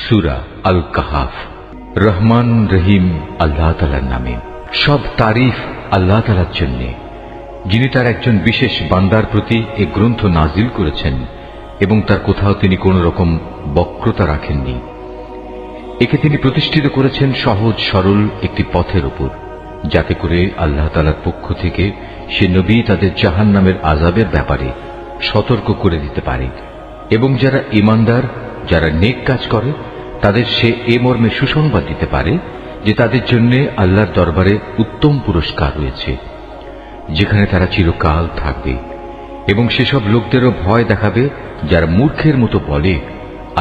সূরা আল কাহাফ। রহমান রহিম আল্লাহ তাআলার নামে। সব তারিফ আল্লাহ তাআলার জন্য, যিনি তার একজন বিশেষ বান্দার প্রতি এ গ্রন্থ নাজিল করেছেন এবং তার কোথাও তিনি কোন রকম বক্রতা রাখেননি। একে তিনি প্রতিষ্ঠিত করেছেন সহজ সরল একটি পথের উপর, যাতে করে আল্লাহ তাআলার পক্ষ থেকে সে নবী তাদের জাহান্নামের আযাবের ব্যাপারে সতর্ক করে দিতে পারে এবং যারা ঈমানদার, যারা নেক কাজ করে, তাদের সে এ মর্মে সুসংবাদ দিতে পারে যে তাদের জন্য আল্লাহর দরবারে উত্তম পুরস্কার রয়েছে, যেখানে তারা চিরকাল থাকবে। এবং সেসব লোকদেরও ভয় দেখাবে যারা মূর্খের মতো বলে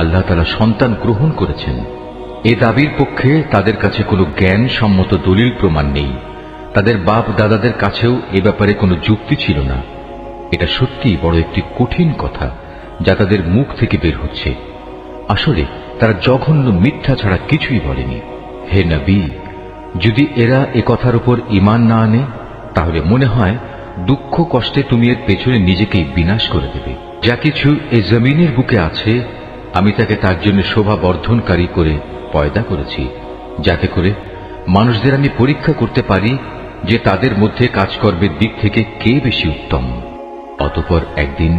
আল্লাহ তাআলা সন্তান গ্রহণ করেছেন। এ দাবির পক্ষে তাদের কাছে কোনো জ্ঞান সম্মত দলিল প্রমাণ নেই। তাদের বাপ দাদাদের কাছেও এ ব্যাপারে কোনো যুক্তি ছিল না। এটা সত্যিই বড় একটি কঠিন কথা যা তাদের মুখ থেকে বের হচ্ছে। আসলে তারা জঘন্য মিথ্যা ছাড়া কিছুই বলেনি। হে নবী, যদি এরা এ কথার উপর ঈমান না আনে, তাহলে মনে হয় দুঃখ কষ্টে তুমি এর পেছনে নিজেকেই বিনাশ করে দেবে। যা কিছু এই জমিনের বুকে আছে, আমি তাকে তার জন্য শোভা বর্ধনকারী করে পয়দা করেছি, যাতে করে মানুষদের আমি পরীক্ষা করতে পারি যে তাদের মধ্যে কাজকর্মের দিক থেকে কে বেশি উত্তম। অতঃপর একদিন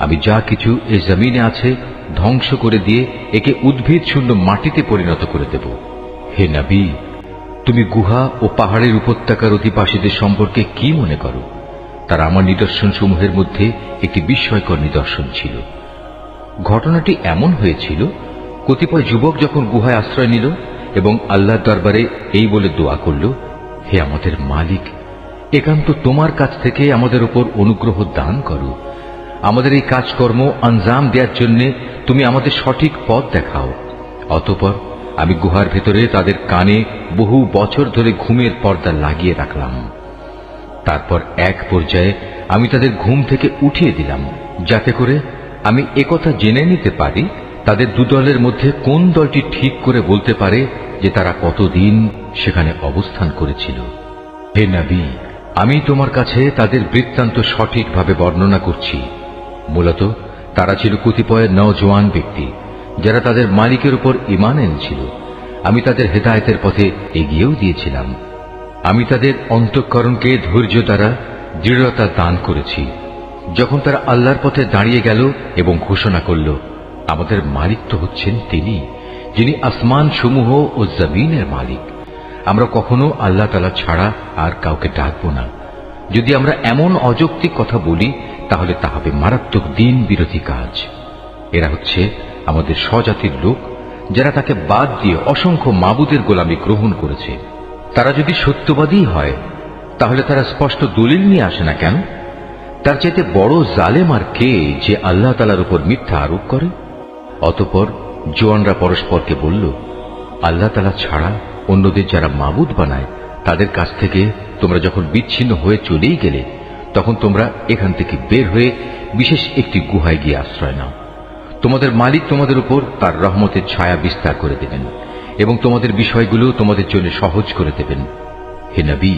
আমি যা কিছু এই জমিনে আছে ধ্বংস করে দিয়ে একে উদ্ভিদ শূন্য মাটিতে পরিণত করে দেব। হে নবী, তুমি গুহা ও পাহাড়ের উপত্যকার অধিবাসীদের সম্পর্কে কি মনে করো? তারা আমার নিদর্শন সমূহের মধ্যে একটি বিস্ময়কর নিদর্শন ছিল। ঘটনাটি এমন হয়েছিল, কতিপয় যুবক যখন গুহায় আশ্রয় নিল এবং আল্লাহর দরবারে এই বলে দোয়া করল, হে আমাদের মালিক, একান্ত তোমার কাছ থেকে আমাদের উপর অনুগ্রহ দান করো। আমাদের এই কাজকর্ম আঞ্জাম দেওয়ার জন্য তুমি আমাদের সঠিক পথ দেখাও। অতঃপর আমি গুহার ভেতরে তাদের কানে বহু বছর ধরে ঘুমের পর্দা লাগিয়ে রাখলাম। তারপর এক পর্যায়ে আমি তাদের ঘুম থেকে উঠিয়ে দিলাম, যাতে করে আমি একথা জেনে নিতে পারি তাদের দুদলের মধ্যে কোন দলটি ঠিক করে বলতে পারে যে তারা কতদিন সেখানে অবস্থান করেছিল। হে নবী, আমি তোমার কাছে তাদের বৃত্তান্ত সঠিকভাবে বর্ণনা করছি। মূলত তারা ছিল কতিপয় নওজোয়ান ব্যক্তি, যারা তাদের মালিকের উপর ঈমান এনেছিল। আমি তাদের হেদায়েতের পথে এগিয়েও দিয়েছিলাম। আমি তাদের অন্তঃকরণকে ধৈর্য দ্বারা দৃঢ়তা দান করেছি। যখন তারা আল্লাহর পথে দাঁড়িয়ে গেল এবং ঘোষণা করল, আমাদের মালিক তো হচ্ছেন তিনি, যিনি আসমান সমূহ ও জমিনের মালিক। আমরা কখনো আল্লাহ তাআলা ছাড়া আর কাউকে ডাকব না। যদি আমরা এমন অযৌক্তিক কথা বলি, তাহলে তা হবে মারাত্মক দিন বিরোধী কাজ। এরা হচ্ছে আমাদের স্বজাতির লোক, যারা তাকে বাদ দিয়ে অসংখ্য মাবুদের গোলামি গ্রহণ করেছে। তারা যদি সত্যবাদী হয়, তাহলে তারা স্পষ্ট দলিল নিয়ে আসে না কেন? তার চাইতে বড় জালেম আর কে, যে আল্লাহ তাআলার উপর মিথ্যা আরোপ করে? অতঃপর জোয়ানরা পরস্পরকে বলল, আল্লাহ তাআলা ছাড়া অন্যদের যারা মাবুদ বানায়, তাদের কাছ থেকে তোমরা যখন বিচ্ছিন্ন হয়ে চলেই গেলে, তখন তোমরা এখান থেকে বের হয়ে বিশেষ একটি গুহায় গিয়ে আশ্রয় নাও। তোমাদের মালিক তোমাদের উপর তার রহমতের ছায়া বিস্তার করে দেবেন এবং তোমাদের বিষয়গুলো তোমাদের জন্য সহজ করে দেবেন। হে নবী,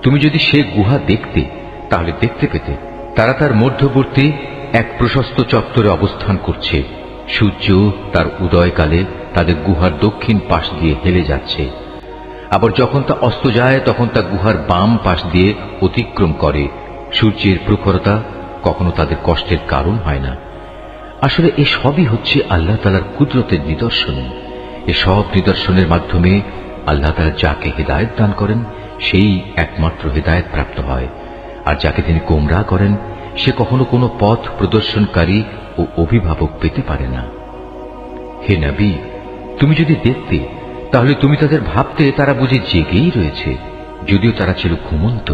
তুমি যদি সে গুহা দেখতে, তাহলে দেখতে পেতে তারা তার মধ্যবর্তী এক প্রশস্ত চত্বরে অবস্থান করছে। সূর্য তার উদয়কালে তাদের গুহার দক্ষিণ পাশ দিয়ে হেলে যাচ্ছে, আবার যখন তা অস্ত যায় তখন তা গুহার বাম পাশ দিয়ে অতিক্রম করে। সূর্যের প্রখরতা কখনো তাদের কষ্টের কারণ হয় না। আসলে এ সবই হচ্ছে আল্লাহ তাআলার কুদরতের নিদর্শন। এসব নিদর্শনের মাধ্যমে আল্লাহ তাআলা যাকে হেদায়েত দান করেন, সেই একমাত্র হেদায়েত প্রাপ্ত হয়, আর যাকে তিনি গোমরাহ করেন, সে কখনো কোনো পথ প্রদর্শনকারী ও অভিভাবক পেতে পারে না। হে নবী, তুমি যদি দেখতে, তাহলে তুমি তাদের ভাবতে তারা বুঝি জেগেই রয়েছে, যদিও তারা ছিল ঘুমন্ত।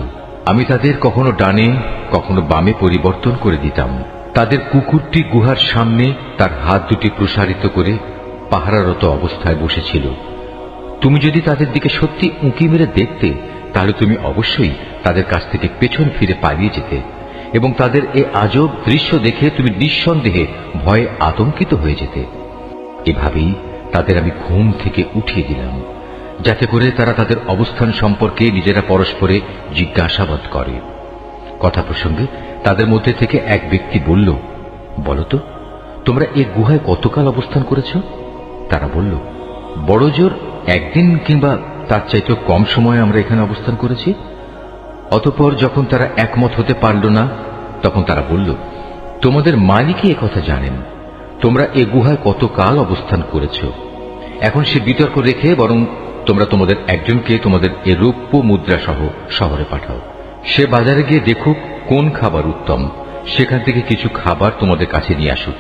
আমি তাদের কখনো ডানে কখনো বামে পরিবর্তন করে দিতাম। তাদের কুকুরটি গুহার সামনে তার হাত দুটি প্রসারিত করে পাহারারত অবস্থায় বসেছিল। তুমি যদি তাদের দিকে সত্যি উঁকি মেরে দেখতে, তাহলে তুমি অবশ্যই তাদের কাছ থেকে পেছন ফিরে পালিয়ে যেতে এবং তাদের এ আজব দৃশ্য দেখে তুমি নিঃসন্দেহে ভয়ে আতঙ্কিত হয়ে যেতে। এভাবেই তাদের আমি ঘুম থেকে উঠিয়ে দিলাম, যাতে করে তারা তাদের অবস্থান সম্পর্কে নিজেরা পরস্পরে জিজ্ঞাসাবাদ করে। কথা প্রসঙ্গে তাদের মধ্যে থেকে এক ব্যক্তি বলল, বলতো তোমরা এই গুহায় কতকাল অবস্থান করেছ? তারা বলল, বড় জোর একদিন কিংবা তার চাইতে কম সময়ে আমরা এখানে অবস্থান করেছি। অতঃপর যখন তারা একমত হতে পারল না, তখন তারা বলল, তোমাদের মালিকই একথা জানেন, তোমরা এ গুহায় কতকাল অবস্থান করেছ। এখন সে বিতর্ক রেখে বরং তোমরা তোমাদের একজনকে তোমাদের এ রৌপ্য মুদ্রা সহ শহরে পাঠাও। সে বাজারে গিয়ে দেখুক কোন খাবার উত্তম, সেখান থেকে কিছু খাবার তোমাদের কাছে নিয়ে আসুক।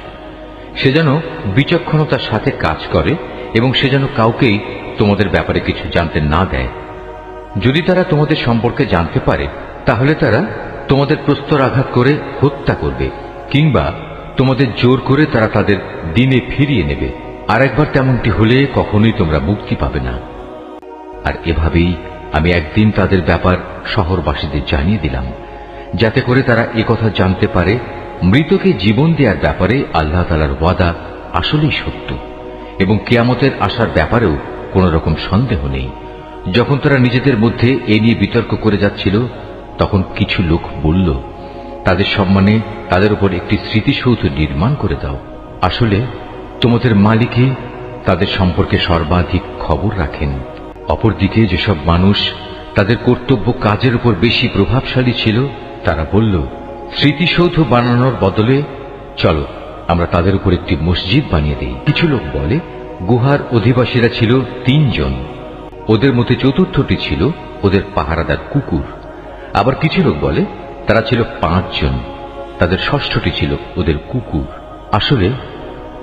সে যেন বিচক্ষণতার সাথে কাজ করে এবং সে যেন কাউকেই তোমাদের ব্যাপারে কিছু জানতে না দেয়। যদি তারা তোমাদের সম্পর্কে জানতে পারে, তাহলে তারা তোমাদের প্রস্তরাঘাত করে হত্যা করবে, কিংবা তোমাদের জোর করে তারা তাদের দিনে ফিরিয়ে নেবে। আর একবার তেমনটি হলে কখনোই তোমরা মুক্তি পাবে না। আর এভাবেই আমি একদিন তাদের ব্যাপার শহরবাসীদের জানিয়ে দিলাম, যাতে করে তারা একথা জানতে পারে মৃতকে জীবন দেওয়ার ব্যাপারে আল্লাহ তাআলার ওয়াদা আসলেই সত্য, এবং কিয়ামতের আসার ব্যাপারেও কোন রকম সন্দেহ নেই। যখন তারা নিজেদের মধ্যে এ নিয়ে বিতর্ক করে যাচ্ছিল, তখন কিছু লোক বলল, তাদের সম্মানে তাদের উপর একটি স্মৃতিসৌধ নির্মাণ করে দাও। আসলে তোমাদের মালিকই তাদের সম্পর্কে সর্বাধিক খবর রাখেন। অপরদিকে যেসব মানুষ তাদের কর্তব্য কাজের উপর বেশি প্রভাবশালী ছিল, তারা বলল, স্মৃতিসৌধ বানানোর বদলে চলো আমরা তাদের উপর একটি মসজিদ বানিয়ে দেই। কিছু লোক বলে, গুহার অধিবাসীরা ছিল 3 জন, ওদের মধ্যে চতুর্থটি ছিল ওদের পাহারাদার কুকুর। আবার কিছু লোক বলে তারা ছিল 5 জন, তাদের ষষ্ঠটি ছিল ওদের কুকুর। আসলে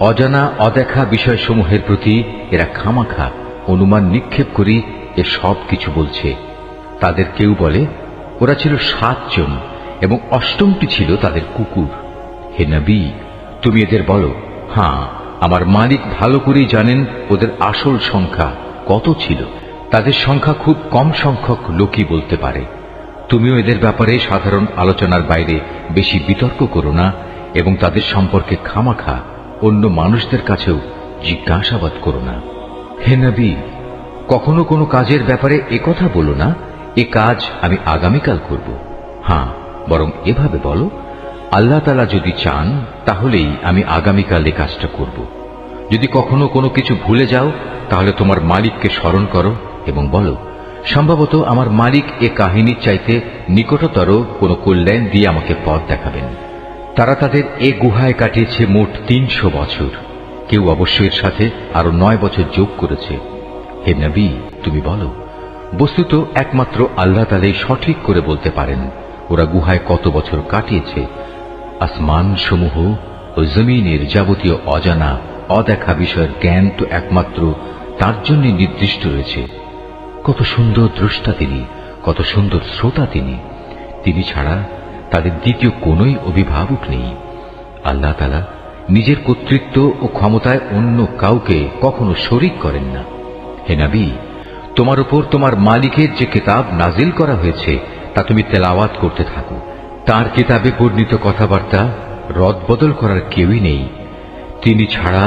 অজানা অদেখা বিষয়সমূহের প্রতি এরা খামাখা অনুমান নিক্ষেপ করি এ সব কিছু বলছে। তাদের কেউ বলে ওরা ছিল 7 জন এবং অষ্টমটি ছিল তাদের কুকুর। হে নবী, তুমি এদের বলো, হ্যাঁ, আমার মালিক ভালো করেই জানেন ওদের আসল সংখ্যা কত ছিল। তাদের সংখ্যা খুব কম সংখ্যক লোকই বলতে পারে। তুমিও এদের ব্যাপারে সাধারণ আলোচনার বাইরে বেশি বিতর্ক করো না এবং তাদের সম্পর্কে খামাখা অন্য মানুষদের কাছেও জিজ্ঞাসাবাদ করো না। হে নবী, কখনো কোনো কাজের ব্যাপারে একথা বলো না, এ কাজ আমি আগামীকাল করব। হ্যাঁ, বরং এভাবে বলো, আল্লাহ তাআলা যদি চান তাহলেই আমি আগামীকাল এ কাজটা করব। যদি কখনো কোনো কিছু ভুলে যাও, তাহলে তোমার মালিককে স্মরণ করো এবং বলো, সম্ভবত আমার মালিক এ কাহিনীর চাইতে নিকটতর কোনো কল্যাণ দিয়ে আমাকে পথ দেখাবেন। তারা তাদের এ গুহায় কাটিয়েছে মোট 300 বছর। কেউ অবশ্য এর সাথে আরো 9 বছর যোগ করেছে। হে নবী, তুমি বলো, বস্তুত একমাত্র আল্লাহ তাআলাই সঠিক করে বলতে পারেন ওরা গুহায় কত বছর কাটিয়েছে। আসমান সমূহ ও জমিনের যাবতীয় অজানা অদেখা বিষয়ের জ্ঞান তো একমাত্র তার জন্য নির্দিষ্ট রয়েছে। কত সুন্দর দ্রষ্টা তিনি, কত সুন্দর শ্রোতা তিনি। তিনি ছাড়া তাদের দ্বিতীয় কোনোই অভিভাবক নেই। আল্লাহ তাআলা নিজের কর্তৃত্ব ও ক্ষমতায় অন্য কাউকে কখনো শরীক করেন না। হে নবী, তোমার উপর তোমার মালিকের যে কিতাব নাজিল করা হয়েছে তা তুমি তেলাওয়াত করতে থাকো। তার কিতাবে বর্ণিত কথাবার্তা রদবদল করার কেউই নেই। তিনি ছাড়া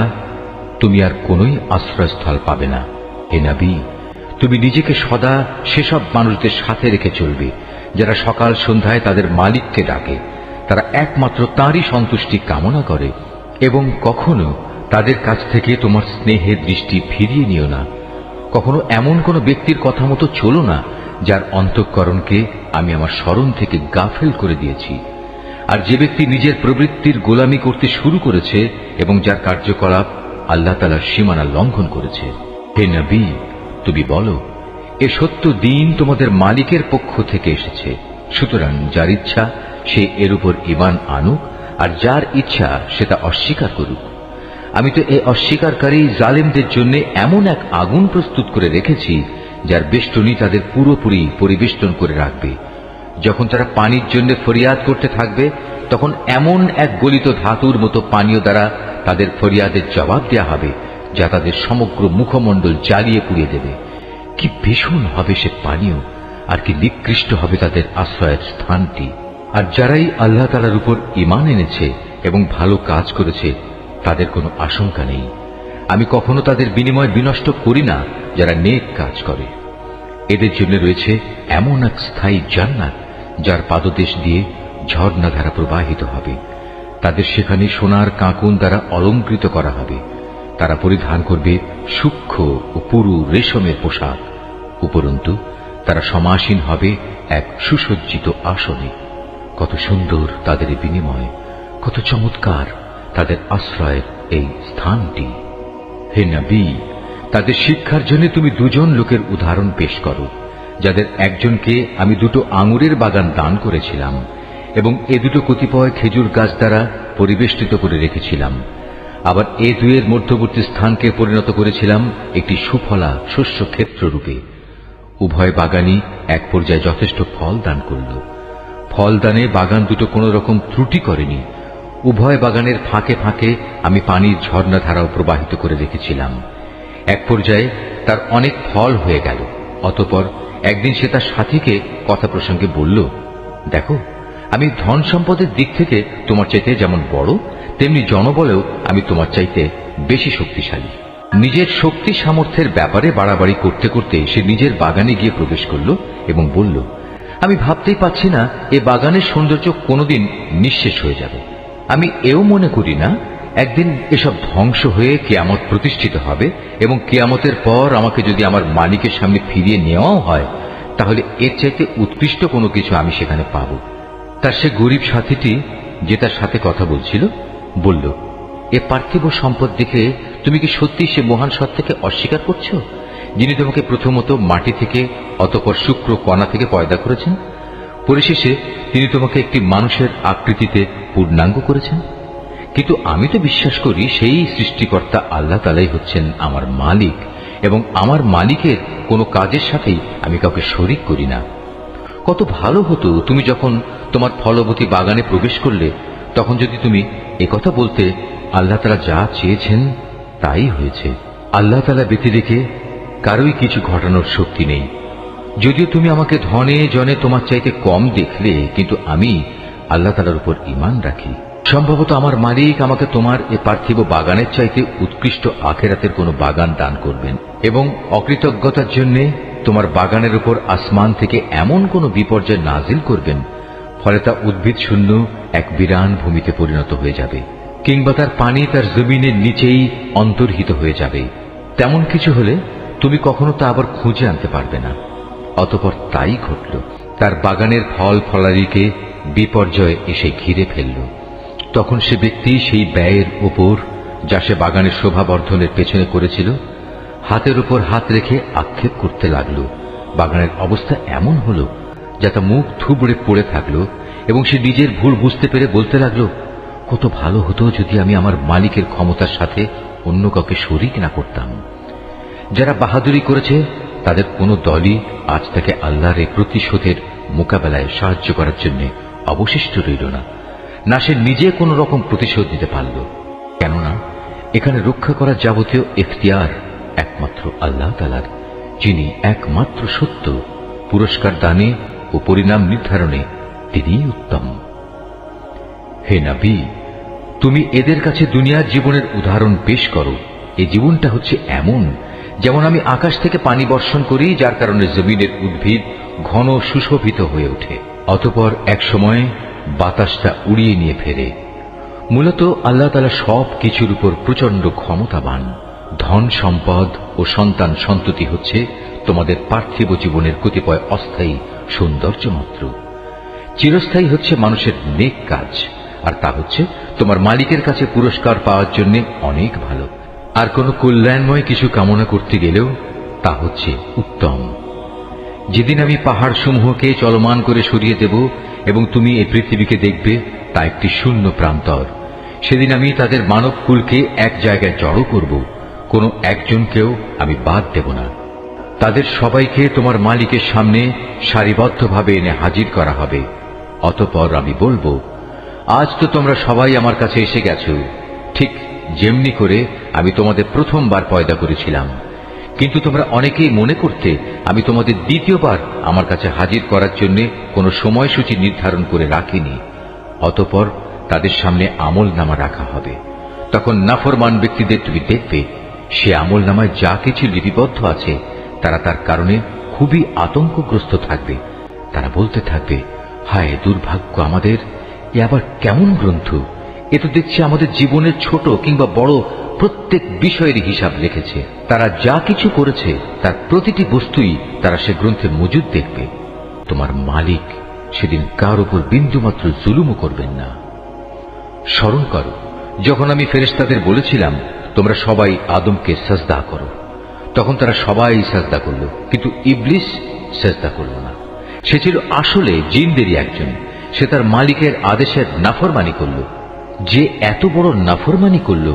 তুমি আর কোনোই আশ্রয়স্থল পাবে না। হে নবী, তুমি নিজেকে সদা সেসব মানুষদের সাথে রেখে চলবে যারা সকাল সন্ধ্যায় তাদের মালিককে ডাকে। তারা একমাত্র তাঁরই সন্তুষ্টি কামনা করে এবং কখনো তাদের কাছ থেকে তোমার স্নেহের দৃষ্টি ফিরিয়ে নিও না। কখনো এমন কোন ব্যক্তির কথা মতো চলো না যার অন্তঃকরণকে আমি আমার স্মরণ থেকে গাফেল করে দিয়েছি। আর যে ব্যক্তি নিজের প্রবৃত্তির গোলামি করতে শুরু করেছে এবং যার কার্যকলাপ আল্লাহ তাআলার সীমানা লঙ্ঘন করেছে। হে নবী, তুমি বলো, এ সত্য দিন তোমাদের মালিকের পক্ষ থেকে এসেছে। সুতরাং যার ইচ্ছা সে এর উপর ঈমান আনুক, আর যার ইচ্ছা সে তা অস্বীকার করুক। আমি তো এই অস্বীকারী জালেমদের জন্য এমন এক আগুন প্রস্তুত করে রেখেছি যার বেষ্টনী তাদের পুরোপুরি পরিবেষ্টন করে রাখবে। যখন তারা পানির জন্য ফরিয়াদ করতে থাকবে, তখন এমন এক গলিত ধাতুর মতো পানীয় দ্বারা তাদের ফরিয়াদের জবাব দেয়া হবে যা তাদের সমগ্র মুখমণ্ডল জ্বালিয়ে পুড়িয়ে দেবে। কি ভীষণ হবে সে পানীয়, আর কি নিকৃষ্ট হবে তাদের আশ্রয়ের স্থানটি। আর যারাই আল্লাহ তাআলার উপর ঈমান এনেছে এবং ভালো কাজ করেছে, তাদের কোনো আশঙ্কা নেই। আমি কখনো তাদের বিনিময় বিনষ্ট করি না যারা নেক কাজ করে। এদের জন্য রয়েছে এমন এক স্থায়ী জান্নাত যার পাদদেশ দিয়ে ঝর্ণাধারা প্রবাহিত হবে। তাদের সেখানে সোনার কাঁকুন দ্বারা অলঙ্কৃত করা হবে। তারা পরিধান করবে সূক্ষ্ম ও পুরু রেশমের পোশাক। উপরন্তু তারা সমাসীন হবে এক সুসজ্জিত আসনে। কত সুন্দর তাদের বিনিময়, কত চমৎকার তাদের আশ্রয়ের এই স্থানটি। হে নবী, তাদের শিক্ষার জন্য তুমি দুজন লোকের উদাহরণ পেশ করো, যাদের একজনকে আমি 2টো আঙুরের বাগান দান করেছিলাম এবং এ দুটো কতিপয় খেজুর গাছ দ্বারা পরিবেষ্টিত করে রেখেছিলাম। আবার এ দুয়ের মধ্যবর্তী স্থানকে পরিণত করেছিলাম একটি সুফলা শস্য ক্ষেত্র রূপে। উভয় বাগানই এক পর্যায়ে যথেষ্ট ফল দান করল। ফলদানে বাগান দুটো কোন রকম ত্রুটি করেনি। উভয় বাগানের ফাঁকে ফাঁকে আমি পানির ঝর্ণাধারাও প্রবাহিত করে রেখেছিলাম। এক পর্যায়ে তার অনেক ফল হয়ে গেল। অতঃপর একদিন সে তার সাথীকে কথা প্রসঙ্গে বলল, দেখো, আমি ধন সম্পদের দিক থেকে তোমার চাইতে যেমন বড়, তেমনি জনবলেও আমি তোমার চাইতে বেশি শক্তিশালী। নিজের শক্তি সামর্থ্যের ব্যাপারে বাড়াবাড়ি করতে করতে সে নিজের বাগানে গিয়ে প্রবেশ করল এবং বলল, আমি ভাবতেই পাচ্ছি না এ বাগানের সৌন্দর্য কোনোদিন নিঃশেষ হয়ে যাবে। আমি এও মনে করি না একদিন এসব ধ্বংস হয়ে কিয়ামত প্রতিষ্ঠিত হবে এবং কিয়ামতের পর আমাকে যদি আমার মালিকের সামনে ফিরিয়ে নেওয়াও হয়, তাহলে এর চাইতে উৎকৃষ্ট কোনো কিছু আমি সেখানে পাব। তার সে গরিব সাথীটি, যে তার সাথে কথা বলছিল, বলল, এ পার্থিব সম্পদ দেখে তুমি কি সত্যি সে মহান সত্তাকে অস্বীকার করছো, যিনি তোমাকে প্রথমত মাটি থেকে অতঃপর শুক্র কণা থেকে পয়দা করেছেন, পরিশেষে তিনি তোমাকে একটি মানুষের আকৃতিতে পূর্ণাঙ্গ করেছেন? কিন্তু আমি তো বিশ্বাস করি সেই সৃষ্টিকর্তা আল্লাহ তাআলাই হচ্ছেন আমার মালিক এবং আমার মালিকের কোনো কাজের সাথেই আমি কাউকে শরীক করি না। কত ভালো হতো তুমি যখন তোমার ফলবতী বাগানে প্রবেশ করলে তখন যদি তুমি একথা বলতে, আল্লাহ তাআলা যা চেয়েছেন তাই হয়েছে। আল্লাহ তাআলা ব্যতি রেখে কারোই কিছু ঘটানোর শক্তি নেই। যদিও তুমি আমাকে ধনে জনে তোমার চাইতে কম দেখলে, কিন্তু আমি আল্লাহ তাআলার উপর ঈমান রাখি। সম্ভবত আমার মালিক আমাকে তোমার এ পার্থিব বাগানের চাইতে উৎকৃষ্ট আখিরাতের কোনো বাগান দান করবেন এবং অকৃতজ্ঞতার জন্য তোমার বাগানের উপর আসমান থেকে এমন কোন বিপর্যয় নাজিল করবেন, ফলে তা উদ্ভিদ শূন্য এক বিরান ভূমিতে পরিণত হয়ে যাবে, কিংবা তার পানি তার জমিনের নিচেই অন্তর্হিত হয়ে যাবে। তেমন কিছু হলে তুমি কখনো তা আবার খুঁজে আনতে পারবে না। অতঃপর তাই ঘটল। তার বাগানের ফল ফলারিকে বিপর্যয় এসে ঘিরে ফেলল। তখন সে ব্যক্তি সেই ব্যয়ের উপর, যা সে বাগানের শোভা বর্ধনের পেছনে করেছিল, হাতের উপর হাত রেখে আক্ষেপ করতে লাগল। বাগানের অবস্থা এমন হল যা তা মুখ থুবড়ে পড়ে থাকল এবং সে নিজের ভুল বুঝতে পেরে বলতে লাগল, কত ভালো হতো যদি আমি আমার মালিকের ক্ষমতার সাথে অন্য কাউকে শরীক না করতাম। যারা বাহাদুরি করেছে তাদের কোনো দলই আজ থেকে আল্লাহর এই প্রতিশোধের মোকাবেলায় সাহায্য করার জন্য অবশিষ্ট রইল না, না সে নিজে কোন রকম প্রতিশোধ নিতে পারল। কেননা এখানে রক্ষা করার যাবতীয় এখতিয়ার একমাত্র আল্লাহ তাআলার, যিনি একমাত্র সত্য। পুরস্কার দানে ও পরিণাম নির্ধারণে তিনিই উত্তম। হে নবী, তুমি এদের কাছে দুনিয়ার জীবনের উদাহরণ পেশ করো। এই জীবনটা হচ্ছে এমন যেমন আমি আকাশ থেকে পানি বর্ষণ করি, যার কারণে জমিনের উদ্ভিদ ঘন সুশোভিত হয়ে ওঠে। অতঃপর এক সময় বাতাসটা উড়িয়ে নিয়ে ফেরে। মূলত আল্লাহ তাআলা সব কিছুর উপর প্রচন্ড ক্ষমতাবান। ধন সম্পদ ও সন্তান সন্ততি হচ্ছে তোমাদের পার্থিব জীবনের কতিপয় অস্থায়ী সৌন্দর্য মাত্র। চিরস্থায়ী হচ্ছে মানুষের নেক কাজ, আর তা হচ্ছে তোমার মালিকের কাছে পুরস্কার পাওয়ার জন্য অনেক ভালো। আর কোনো কল্যাণময় কিছু কামনা করতে গেলেও তা হচ্ছে উত্তম। যেদিন আমি পাহাড় সমূহকে চলমান করে সরিয়ে দেব এবং তুমি এই পৃথিবীকে দেখবে তা একটি শূন্য প্রান্তর, সেদিন আমি তাদের মানব কুলকে এক জায়গায় জড়ো করব, কোনো একজনকেও আমি বাদ দেব না। তাদের সবাইকে তোমার মালিকের সামনে সারিবদ্ধভাবে এনে হাজির করা হবে। অতঃপর আমি বলবো, আজ তো তোমরা সবাই আমার কাছে এসে গেছো, ঠিক যেমনি করে আমি তোমাদের প্রথমবার পয়দা করেছিলাম, কিন্তু তোমরা অনেকেই মনে করতে আমি তোমাদের দ্বিতীয়বার আমার কাছে হাজির করার জন্য কোনো সময়সূচি নির্ধারণ করে রাখিনি। অতঃপর তাদের সামনে আমলনামা রাখা হবে। তখন নাফরমান ব্যক্তিদের তুমি দেখবে সে আমলনামায় যা কিছু লিপিবদ্ধ আছে তারা তার কারণে খুবই আতঙ্কগ্রস্ত থাকবে। তারা বলতে থাকবে, হায় দুর্ভাগ্য আমাদের, এ আবার কেমন গ্রন্থ! এ তো দেখছি আমাদের জীবনের ছোট কিংবা বড় প্রত্যেক বিষয়ের হিসাব রেখেছে। তারা যা কিছু করেছে তার প্রতিটি বস্তুই তারা সে গ্রন্থে মজুদ দেখবে। তোমার মালিক সেদিন কার উপর বিন্দুমাত্র জুলুমও করবেন না। স্মরণ করো যখন আমি ফেরেশতাদের বলেছিলাম তোমরা সবাই আদমকে সাজদা করো, তখন তারা সবাই সাজদা করল, কিন্তু ইবলিস সাজদা করল না। সে ছিল আসলে জিনদেরই একজন। সে তার মালিকের আদেশের নাফরমানি করল। যে এত বড় নাফরমানি করল,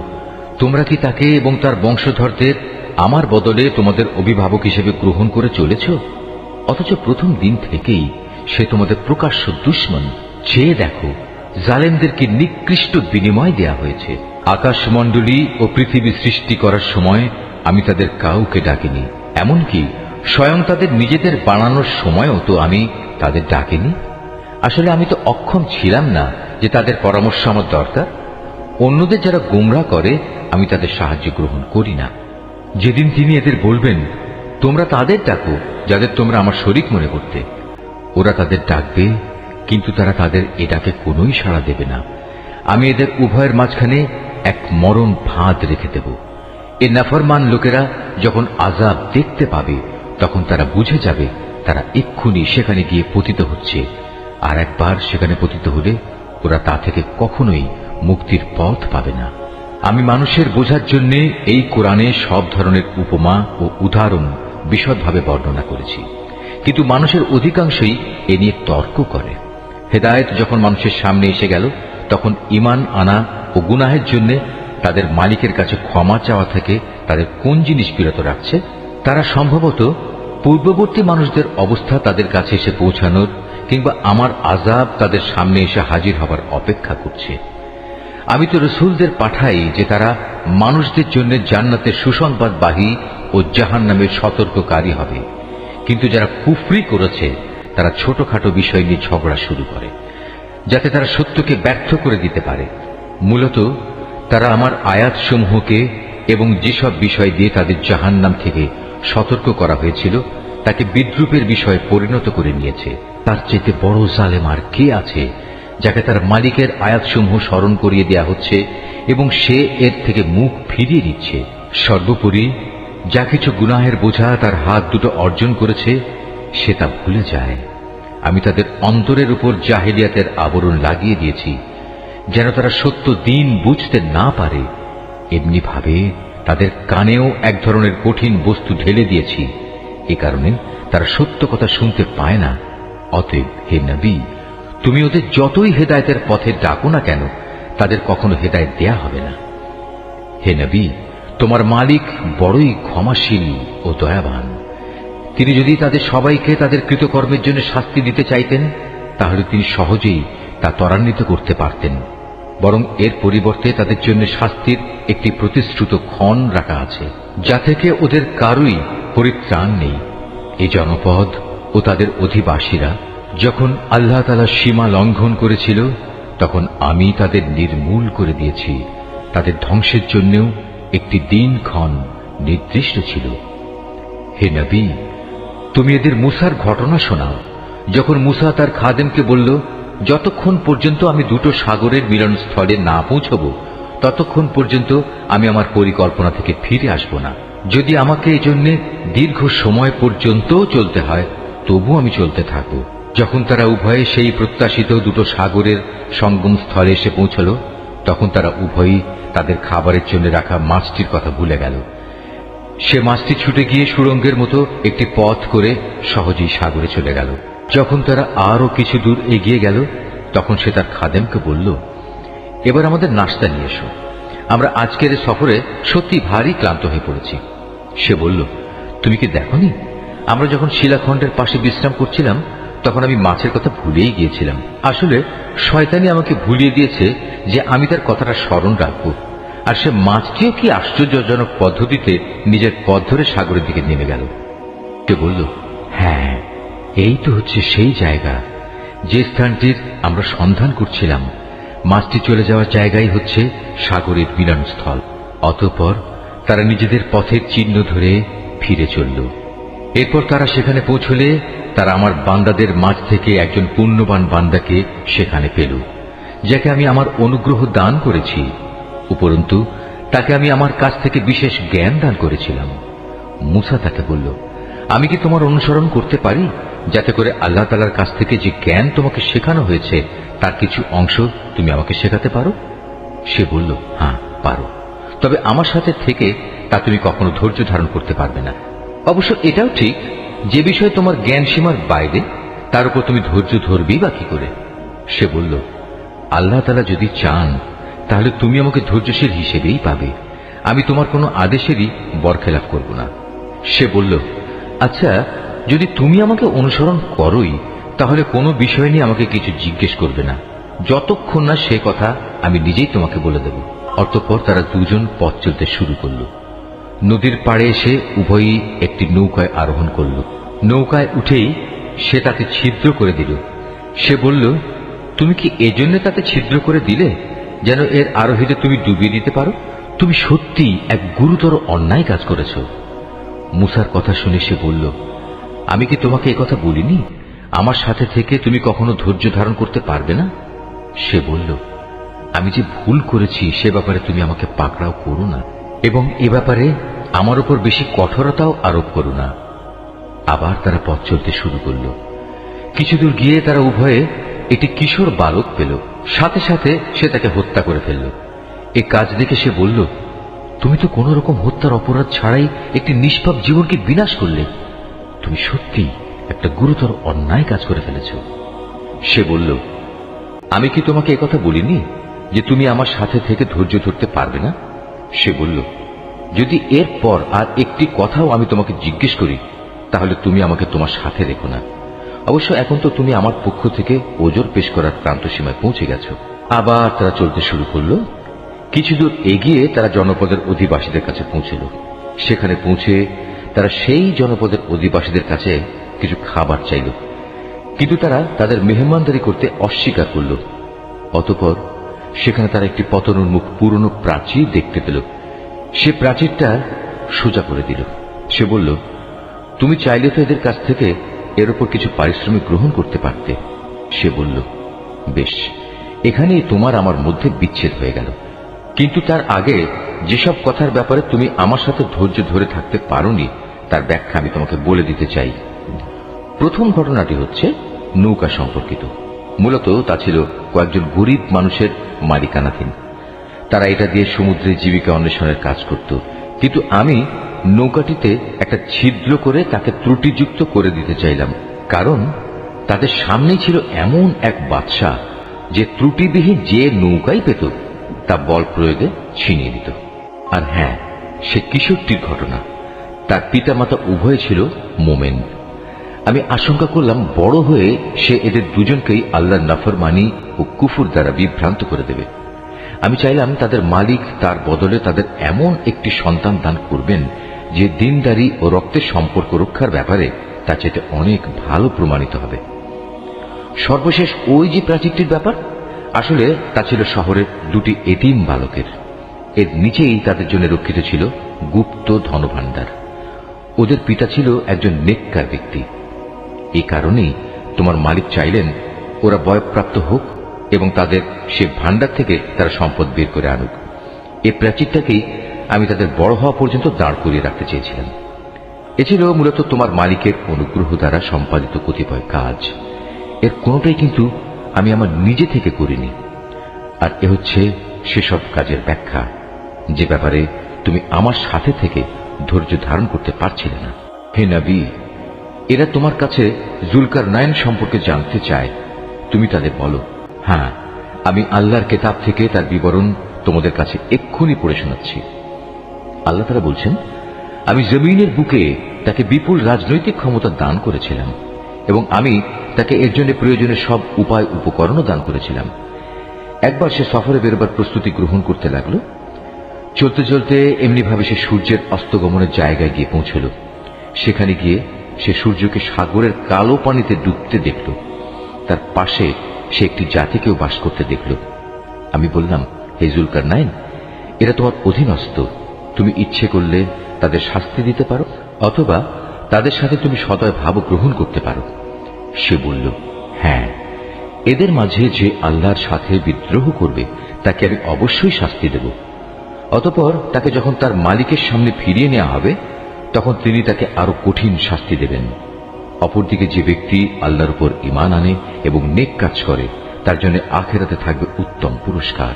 তোমরা কি তাকে এবং তার বংশধরদের আমার বদলে তোমাদের অভিভাবক হিসেবে গ্রহণ করে চলেছ? অথচ প্রথম দিন থেকেই সে তোমাদের প্রকাশ্য দুশমন। চেয়ে দেখো, জালেমদেরকে নিকৃষ্ট বিনিময় দেয়া হয়েছে। আকাশমণ্ডলী ও পৃথিবী সৃষ্টি করার সময় আমি তাদের কাউকে ডাকিনি, এমনকি স্বয়ং তাদের নিজেদের বানানোর সময়ও তো আমি তাদের ডাকিনি। আসলে আমি তো অক্ষম ছিলাম না যে তাদের পরামর্শ আমার দরকার। অন্যদের যারা গোমরা করে আমি তাদের সাহায্য গ্রহণ করি না। যেদিন তিনি এদের বলবেন তোমরা তাদের ডাকো যাদের তোমরা আমার শরীক মনে করতে, ওরা তাদের ডাকবে, কিন্তু তারা তাদের এ ডাকে কোনোই সাড়া দেবে না। আমি এদের উভয়ের মাঝখানে এক মরণ ফাঁদ রেখে দেব। এ নাফরমান লোকেরা যখন আযাব দেখতে পাবে তখন তারা বুঝে যাবে তারা এক্ষুনি সেখানে গিয়ে পতিত হচ্ছে। আর একবার সেখানে পতিত হলে ওরা তা থেকে কখনোই মুক্তির পথ পাবে না। আমি মানুষের বোঝার জন্য এই কোরআনে সব ধরনের উপমা ও উদাহরণ বিশদভাবে বর্ণনা করেছি, কিন্তু মানুষের অধিকাংশই এ নিয়ে তর্ক করে। হেদায়েত যখন মানুষের সামনে এসে গেল তখন ঈমান আনা ও গুনাহের জন্য তাদের মালিকের কাছে ক্ষমা চাওয়া থেকে তাদের কোন জিনিস বিরত রাখছে? তারা সম্ভবত পূর্ববর্তী মানুষদের অবস্থা তাদের কাছে এসে পৌঁছানোর কিংবা আমার আযাব তাদের সামনে এসে হাজির হবার অপেক্ষা করছে। আমি তো রসুলদের পাঠাই যে তারা মানুষদের জন্য জান্নাতের সুসংবাদবাহী ও জাহান্নামের সতর্ককারী হবে, কিন্তু যারা কুফরি করেছে তারা ছোটখাটো বিষয় নিয়ে ঝগড়া শুরু করে যাতে তারা সত্যকে ব্যর্থ করে দিতে পারে। মূলত তারা আমার আয়াতসমূহকে এবং যেসব বিষয় দিয়ে তাদের জাহান্নাম থেকে সতর্ক করা হয়েছিল তাকে বিদ্রূপের বিষয়ে পরিণত করে নিয়েছে। তার চাইতে বড় জালেম আর কে আছে যাকে তার মালিকের আয়াতসমূহ স্মরণ করিয়ে দেয়া হচ্ছে এবং সে এর থেকে মুখ ফিরিয়ে দিচ্ছে। সর্বোপরি যা কিছু গুনাহের বোঝা তার হাত দুটো অর্জন করেছে সে তা ভুলে যায়। আমি তাদের অন্তরের উপর জাহেলিয়াতের আবরণ লাগিয়ে দিয়েছি যেন তারা সত্য দিন বুঝতে না পারে। এমনি ভাবে তাদের কানেও এক ধরনের কঠিন বস্তু ঢেলে দিয়েছি, এ কারণে তারা সত্য কথা শুনতে পায় না। অতএব হে নবী, তুমি ওদের যতই হেদায়েতের পথে ডাকো না কেন তাদের কখনো হেদায়েত দেয়া হবে না। হে নবী, তোমার মালিক বড়ই ক্ষমাশীল ও দয়াবান। তিনি যদি তাদের সবাইকে তাদের কৃতকর্মের জন্য শাস্তি দিতে চাইতেন তাহলে তিনি সহজেই তা ত্বরান্বিত করতে পারতেন। বরং এর পরিবর্তে তাদের জন্য শাস্তির একটি প্রতিশ্রুত ক্ষণ রাখা আছে, যা থেকে ওদের কারোই পরিত্রাণ নেই। এই জনপদ ও তাদের অধিবাসীরা যখন আল্লাহ তাআলার সীমা লঙ্ঘন করেছিল তখন আমি তাদের নির্মূল করে দিয়েছি। তাদের ধ্বংসের জন্যও একটি দিনক্ষণ নির্দিষ্ট ছিল। হে নবী, তুমি এদের মূসার ঘটনা শোনাও। যখন মূসা তার খাদেমকে বলল, যতক্ষণ পর্যন্ত আমি দুটো সাগরের মিলনস্থলে না পৌঁছব ততক্ষণ পর্যন্ত আমি আমার পরিকল্পনা থেকে ফিরে আসব না। যদি আমাকে এই জন্য দীর্ঘ সময় পর্যন্ত চলতে হয় তবু আমি চলতে থাকব। যখন তারা উভয়ে সেই প্রত্যাশিত দুটো সাগরের সঙ্গম স্থলে এসে পৌঁছল তখন তারা উভয়ই তাদের খাবারের জন্য রাখা মাছটির কথা ভুলে গেল। সে মাছটি ছুটে গিয়ে সুড়ঙ্গের মতো একটি পথ করে সহজেই সাগরে চলে গেল। যখন তারা আরো কিছু দূর এগিয়ে গেল তখন সে তার খাদেমকে বলল, এবার আমাদের নাস্তা নিয়ে এসো, আমরা আজকের সফরে সত্যি ভারী ক্লান্ত হয়ে পড়েছি। সে বলল, তুমি কি দেখোনি আমরা যখন শিলাখণ্ডের পাশে বিশ্রাম করছিলাম তখন আমি মাছের কথা ভুলেই গিয়েছিলাম। আসলে শয়তানি আমাকে ভুলিয়ে দিয়েছে যে আমি তার কথাটা স্মরণ রাখবো। আর সে মাছটিও কি আশ্চর্যজনক পদ্ধতিতে নিজের পথ ধরে সাগরের দিকে নেমে গেল। সে বলল, হ্যাঁ, এই তো হচ্ছে সেই জায়গা যে স্থানটির আমরা সন্ধান করছিলাম। মাছটি চলে যাওয়ার জায়গাই হচ্ছে সাগরের মিলনস্থল। অতঃপর তারা নিজেদের পথের চিহ্ন ধরে ফিরে চলল। এরপর তারা সেখানে পৌঁছলে তারা আমার বান্দাদের মাঝ থেকে একজন পুণ্যবান বান্দাকে সেখানে পেল, যাকে আমি আমার অনুগ্রহ দান করেছি। উপরন্তু তাকে আমি আমার কাছ থেকে বিশেষ জ্ঞান দান করেছিলাম। মুসা তাকে বলল, আমি কি তোমার অনুসরণ করতে পারি, যাতে করে আল্লাহ তাআলার কাছ থেকে যে জ্ঞান তোমাকে শেখানো হয়েছে তার কিছু অংশ তুমি আমাকে শেখাতে পারো? সে বলল, হ্যাঁ পারো, তবে আমার সাথে থেকে তা তুমি কখনো ধৈর্য ধারণ করতে পারবে না। অবশ্য এটাও ঠিক, যে বিষয়ে তোমার জ্ঞান সীমার বাইরে তার উপর তুমি ধৈর্য ধরবেই বা কি করে? সে বলল, আল্লাহ তাআলা যদি চান তাহলে তুমি আমাকে ধৈর্যশীল হিসেবেই পাবে, আমি তোমার কোনো আদেশেরই বরখেলাপ করব না। সে বলল, আচ্ছা, যদি তুমি আমাকে অনুসরণ করোই তাহলে কোনো বিষয় নিয়ে আমাকে কিছু জিজ্ঞেস করবে না, যতক্ষণ না সে কথা আমি নিজেই তোমাকে বলে দেব। অতঃপর তারা দুজন পথ চলতে শুরু করল। নদীর পাড়ে এসে উভয়ই একটি নৌকায় আরোহণ করল। নৌকায় উঠেই সে তাকে ছিদ্র করে দিল। সে বলল, তুমি কি এজন্য তাকে ছিদ্র করে দিলে যেন এর আরোহীদের তুমি ডুবিয়ে দিতে পারো? তুমি সত্যি এক গুরুতর অন্যায় কাজ করেছ। মুসার কথা শুনে সে বলল, আমি কি তোমাকে একথা বলিনি, আমার সাথে থেকে তুমি কখনো ধৈর্য ধারণ করতে পারবে না? সে বলল, আমি যে ভুল করেছি সে ব্যাপারে তুমি আমাকে পাকড়াও করো না, এবং এ ব্যাপারে আমার উপর বেশি কঠোরতাও আরোপ করো না। আবার তারা পথ চলতে শুরু করল। কিছু দূর গিয়ে তারা উভয়ে একটি কিশোর বালক পেল। সাথে সাথে সে তাকে হত্যা করে ফেলল। এ কাজ দেখে সে বলল, তুমি তো কোন রকম হত্যার অপরাধ ছাড়াই একটি নিষ্পাপ জীবনকে বিনাশ করলে। তুমি সত্যি একটা গুরুতর অন্যায় কাজ করে ফেলেছ। সে বলল, আমি কি তোমাকে একথা বলিনি যে তুমি আমার সাথে থেকে ধৈর্য ধরতে পারবে না? সে বলল, যদি এরপর আর একটি কথাও আমি তোমাকে জিজ্ঞেস করি তাহলে তুমি আমাকে তোমার সাথে রেখো না। অবশ্য এখন তো তুমি আমার পক্ষ থেকে ওজর পেশ করার প্রান্ত সীমায় পৌঁছে গেছ। আবার তারা চলতে শুরু করল। কিছু দূর এগিয়ে তারা জনপদের অধিবাসীদের কাছে পৌঁছল। সেখানে পৌঁছে তারা সেই জনপদের অধিবাসীদের কাছে কিছু খাবার চাইল, কিন্তু তারা তাদের মেহমানদারি করতে অস্বীকার করল। অতঃপর সেখানে তারা একটি পতনোন্মুখ পুরনো প্রাচীর দেখতে পেল। সে প্রাচীরটা সোজা করে দিল। সে বলল, তুমি চাইলে তো এদের কাছ থেকে এর উপর কিছু পারিশ্রমিক গ্রহণ করতে পারতে। সে বলল, বেশ, এখানেই তোমার আমার মধ্যে বিচ্ছেদ হয়ে গেল, কিন্তু তার আগে যেসব কথার ব্যাপারে তুমি আমার সাথে ধৈর্য ধরে থাকতে পারোনি তার ব্যাখ্যা আমি তোমাকে বলে দিতে চাই। প্রথম ঘটনাটি হচ্ছে নৌকা সম্পর্কিত। মূলত তা ছিল কয়েকজন গরিব মানুষের মালিকানাধীন। তারা এটা দিয়ে সমুদ্রে জীবিকা অন্বেষণের কাজ করত, কিন্তু আমি নৌকাটিতে একটা ছিদ্র করে তাকে ত্রুটিযুক্ত করে দিতে চাইলাম, কারণ তাদের সামনেই ছিল এমন এক বাদশা যে ত্রুটিবিহীন যে নৌকাই পেত তা বল প্রয়োগে ছিনিয়ে দিত। আর হ্যাঁ, সে কিশোরটির ঘটনা। তার পিতামাতা উভয় ছিল মোমেন। আমি আশঙ্কা করলাম বড় হয়ে সে এদের দুজনকেই আল্লাহর নাফরমানি ও কুফর দ্বারা বিভ্রান্ত করে দেবে। আমি চাইলাম তাদের মালিক তার বদলে তাদের এমন একটি সন্তান দান করবেন যে দিনদারি ও রক্তের সম্পর্ক রক্ষার ব্যাপারে তা চেয়ে অনেক ভালো প্রমাণিত হবে। সর্বশেষ ওই যে প্রাচীরটির ব্যাপার, আসলে তা ছিল শহরের দুটি এতিম বালকের। এর নিচেই তাদের জন্য রক্ষিত ছিল গুপ্ত ধনভাণ্ডার। ওদের পিতা ছিল একজন নেককার ব্যক্তি। এই কারণেই তোমার মালিক চাইলেন ওরা বয়ঃপ্রাপ্ত হোক এবং তাদের সে ভাণ্ডার থেকে তারা সম্পদ বের করে আনুক। এই প্রাচীরটাকেই আমি তাদের বড় হওয়া পর্যন্ত দাঁড় করিয়ে রাখতে চেয়েছিলাম। এ ছিল মূলত তোমার মালিকের অনুগ্রহ দ্বারা সম্পাদিত কতিপয় কাজ। এর কোনোটাই কিন্তু আমি আমার নিজে থেকে করিনি। আর এ হচ্ছে সেসব কাজের ব্যাখ্যা যে ব্যাপারে তুমি আমার সাথে থেকে ধৈর্য ধারণ করতে পারছিলে না। হে নবী, এরা তোমার কাছে জুলকারনাইন সম্পর্কে জানতে চায়। তুমি তাদের বলো, হ্যাঁ, আমি আল্লাহর কিতাব থেকে তার বিবরণ তোমাদের কাছে এক্ষুনি পড়ে শোনাচ্ছি। আল্লাহ তাআলা বলছেন, আমি জমিনের বুকে তাকে বিপুল রাজনৈতিক ক্ষমতা দান করেছিলাম এবং আমি তাকে এর জন্য প্রয়োজনীয় সব উপায় উপকরণও দান করেছিলাম। একবার সে সফরে বেরোবার প্রস্তুতি গ্রহণ করতে লাগলো। চলতে চলতে এমনিভাবে সে সূর্যের অস্তগমনের জায়গায় গিয়ে পৌঁছল। সেখানে গিয়ে সে সূর্যকে সাগরের কালো পানিতে ডুবতে দেখল। তার পাশে সে একটি জাতিকেও বাস করতে দেখল। আমি বললাম, হে জুলকারনাইন, এরা তোমার অধীনস্থ। তুমি ইচ্ছে করলে তাদের শাস্তি দিতে পারো, অথবা তাদের সাথে তুমি সদয় ভাব গ্রহণ করতে পারো। সে বলল, হ্যাঁ, এদের মাঝে যে আল্লাহর সাথে বিদ্রোহ করবে তাকে আমি অবশ্যই শাস্তি দেব। অতঃপর তাকে যখন তার মালিকের সামনে ফিরিয়ে নেওয়া হবে তখন তিনি তাকে আরো কঠিন শাস্তি দেবেন। অপরদিকে যে ব্যক্তি আল্লাহর উপর ঈমান আনে এবং নেক কাজ করে তার জন্য আখিরাতে থাকবে উত্তম পুরস্কার।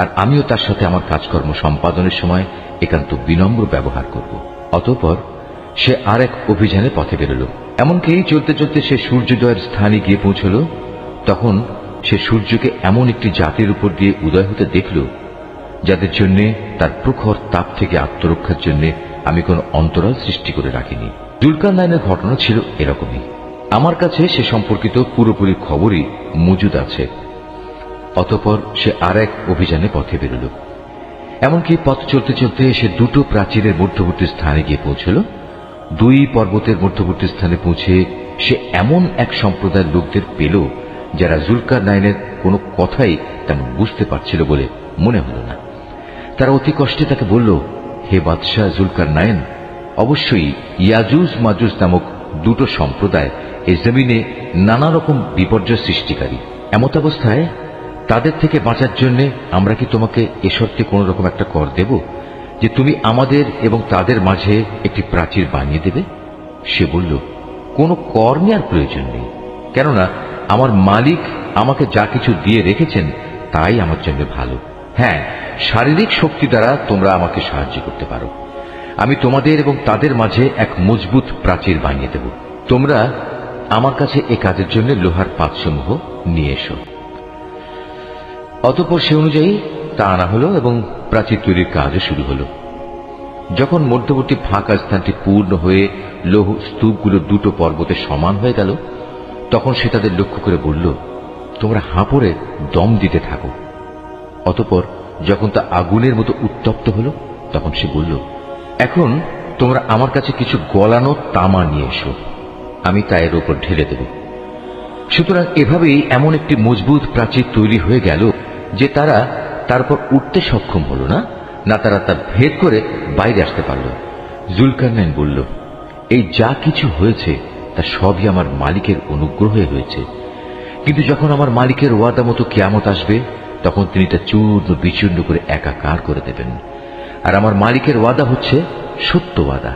আর আমিও তার সাথে আমার কাজকর্ম সম্পাদনের সময় একান্ত বিনম্র ব্যবহার করব। অতঃপর সে আর এক অভিযানে পথে বেরোল। এমনকি চলতে চলতে সে সূর্যোদয়ের স্থানে গিয়ে পৌঁছল। তখন সে সূর্যকে এমন একটি জাতির উপর দিয়ে উদয় হতে দেখল যাদের জন্য তার প্রখর তাপ থেকে আত্মরক্ষার জন্য আমি কোন অন্তরাল সৃষ্টি করে রাখিনি। জুলকারনাইনের ঘটনা ছিল এরকমই। আমার কাছে সে সম্পর্কিত পুরোপুরি খবরই মজুদ আছে। অতঃপর সে আর এক অভিযানে পথে বেরোল। এমনকি পথ চলতে চলতে সে দুটো প্রাচীরের মধ্যবর্তী স্থানে গিয়ে পৌঁছল। দুই পর্বতের মধ্যবর্তী স্থানে পৌঁছে সে এমন এক সম্প্রদায়ের লোকদের পেল যারা জুলকারনাইনের কোনো কথাই তেমন বুঝতে পারছিল বলে মনে হল না। তারা অতি কষ্টে তাকে বলল, হে বাদশাহ জুলকারনাইন, অবশ্যই ইয়াজুজ মাজুজ নামক দুটো সম্প্রদায় এই জমিনে নানা রকম বিপর্যয় সৃষ্টিকারী। এমত অবস্থায় তাদের থেকে বাঁচার জন্য আমরা কি তোমাকে এ শর্তে কোন রকম একটা কর দেব যে তুমি আমাদের এবং তাদের মাঝে একটি প্রাচীর বানিয়ে দেবে? সে বলল, কোনো কর নেওয়ার প্রয়োজন নেই, কেননা আমার মালিক আমাকে যা কিছু দিয়ে রেখেছেন তাই আমার জন্য ভালো। হ্যাঁ, শারীরিক শক্তি দ্বারা তোমরা আমাকে সাহায্য করতে পারো। আমি তোমাদের এবং তাদের মাঝে এক মজবুত প্রাচীর বানিয়ে দেব। তোমরা আমার কাছে এ কাজের জন্য লোহার পাতসমূহ নিয়ে এসো। অতঃপর সে অনুযায়ী তা আনা হলো এবং প্রাচীর তৈরির কাজও শুরু হলো। যখন মধ্যবর্তী ফাঁকা স্থানটি পূর্ণ হয়ে লৌহ স্তূপগুলো দুটো পর্বতে সমান হয়ে গেল তখন সে তাদের লক্ষ্য করে বলল, তোমরা হাঁপড়ে দম দিতে থাকো। অতঃপর যখন তা আগুনের মতো উত্তপ্ত হলো তখন সে বলল, এখন তোমরা আমার কাছে কিছু গলানো তামা নিয়ে এসো, আমি তা এর উপর ঢেলে দেব। সুতরাং এভাবেই এমন একটি মজবুত প্রাচীর তৈরি হয়ে গেল যে তারা তারপর উঠতে সক্ষম হল না, না তারা তা ভেদ করে বাইরে আসতে পারল। জুলকারনাইন বলল, এই যা কিছু হয়েছে তা সবই আমার মালিকের অনুগ্রহে হয়েছে, কিন্তু যখন আমার মালিকের ওয়াদা মতো কিয়ামত আসবে তখন তিনি তা চূর্ণ বিচূর্ণ করে একাকার করে দেবেন। আর আমার মালিকের ওয়াদা হচ্ছে সত্য ওয়াদা।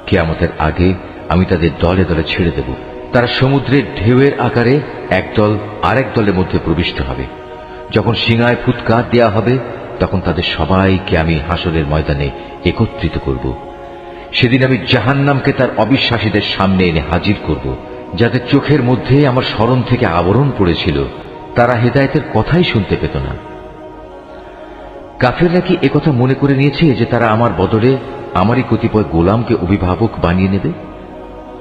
কিয়ামতের আগে আমি তাদের দলে দলে ছেড়ে দেব। তারা সমুদ্রের ঢেউয়ের আকারে একদল আরেক দলের মধ্যে প্রবিষ্ট হবে। যখন সিংহায় ফুৎকার দেয়া হবে তখন তাদের সবাইকে আমি হাসরের ময়দানে একত্রিত করব। সেদিন আমি জাহান্নামকে তার অবিশ্বাসীদের সামনে এনে হাজির করব, যাদের চোখের মধ্যে আমার স্মরণ থেকে আবরণ পড়েছিল, তারা হেদায়েতের কথাই শুনতে পেত না। কাফেররা কি একথা মনে করে নিয়েছে যে তারা আমার বদলে আমারই কতিপয় গোলামকে অভিভাবক বানিয়ে নেবে,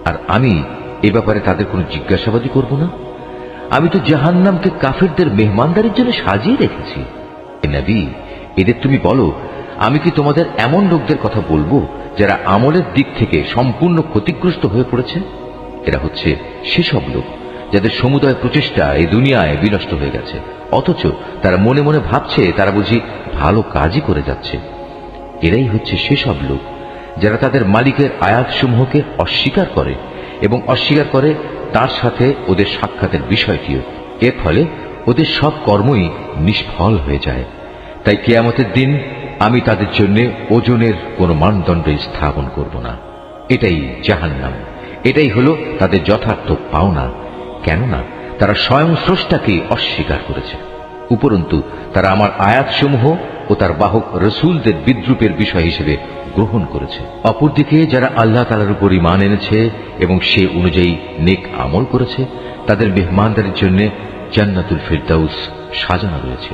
আর আমি এ ব্যাপারে তাদের কোনো জিজ্ঞাসাবাদই করব না? আমি তো জাহান্নামকে কাফেরদের মেহমানদারির জন্য সাজিয়ে রেখেছি। হে নবী, এদের তুমি বলো, আমি কি তোমাদের এমন লোকদের কথা বলবো যারা আমলের দিক থেকে সম্পূর্ণ ক্ষতিগ্রস্ত হয়ে পড়েছে? এরা হচ্ছে সেসব লোক যাদের সমুদয় প্রচেষ্টা এই দুনিয়ায় বিনষ্ট হয়ে গেছে, অথচ তারা মনে মনে ভাবছে তারা বুঝি ভালো কাজই করে যাচ্ছে। এরাই হচ্ছে সেসব লোক যারা তাদের মালিকের আয়াতসমূহকে অস্বীকার করে এবং অস্বীকার করে তার সাথে ওদের সাক্ষাতের বিষয়টিও। এর ফলে ওদের সব কর্মই নিষ্ফল হয়ে যায়। তাই কিয়ামতের দিন আমি তাদের জন্য ওজনের কোনো মানদণ্ড স্থাপন করব না। এটাই জাহান্নাম, এটাই হলো তাদের যথার্থ পাওনা, কেননা তারা স্বয়ং স্রষ্টাকে অস্বীকার করেছে। উপরন্তু তারা আমার আয়াতসমূহ ও তার বাহক রসুলদের বিদ্রুপের বিষয় হিসেবে গ্রহণ করেছে। অপরদিকে যারা আল্লাহ তাআলার উপর ঈমান এনেছে এবং সে অনুযায়ী নেক আমল করেছে তাদের মেহমানদারির জন্য জান্নাতুল ফিরদাউস সাজানো রয়েছে।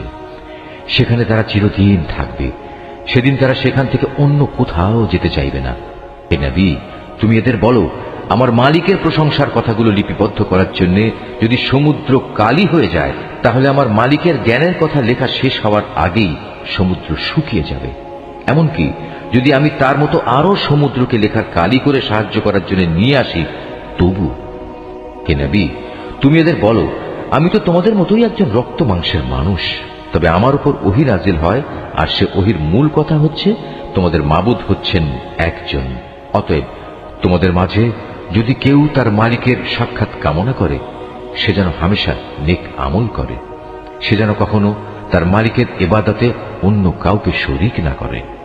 সেখানে তারা চিরদিন থাকবে। সেদিন তারা সেখান থেকে অন্য কোথাও যেতে চাইবে না। হে নবী, তুমি এদের বলো, আমার মালিকের প্রশংসার কথাগুলো লিপিবদ্ধ করার জন্য যদি সমুদ্র কালি হয়ে যায় তাহলে আমার মালিকের জ্ঞানের কথা লেখা শেষ হওয়ার আগেই সমুদ্র শুকিয়ে যাবে। এমনকি যদি আমি তার মতো আরো সমুদ্রকে লেখার কালি করে সাহায্য করার জন্য নিয়ে আসি তবু। হে নবী, তুমি এদের বলো, আমি তো তোমাদের মতোই একজন রক্ত মাংসের মানুষ, তবে আমার উপর ওহী নাজিল হয়, আর সে ওহীর মূল কথা হচ্ছে তোমাদের মাবুদ হচ্ছেন একজন। অতএব তোমাদের মাঝে যদি কেউ তার মালিকের সাক্ষাৎ কামনা করে সে যেন হামেশা নেক আমল করে, সে যেন কখনো তার মালিকের ইবাদতে অন্য কাউকে শরীক না করে।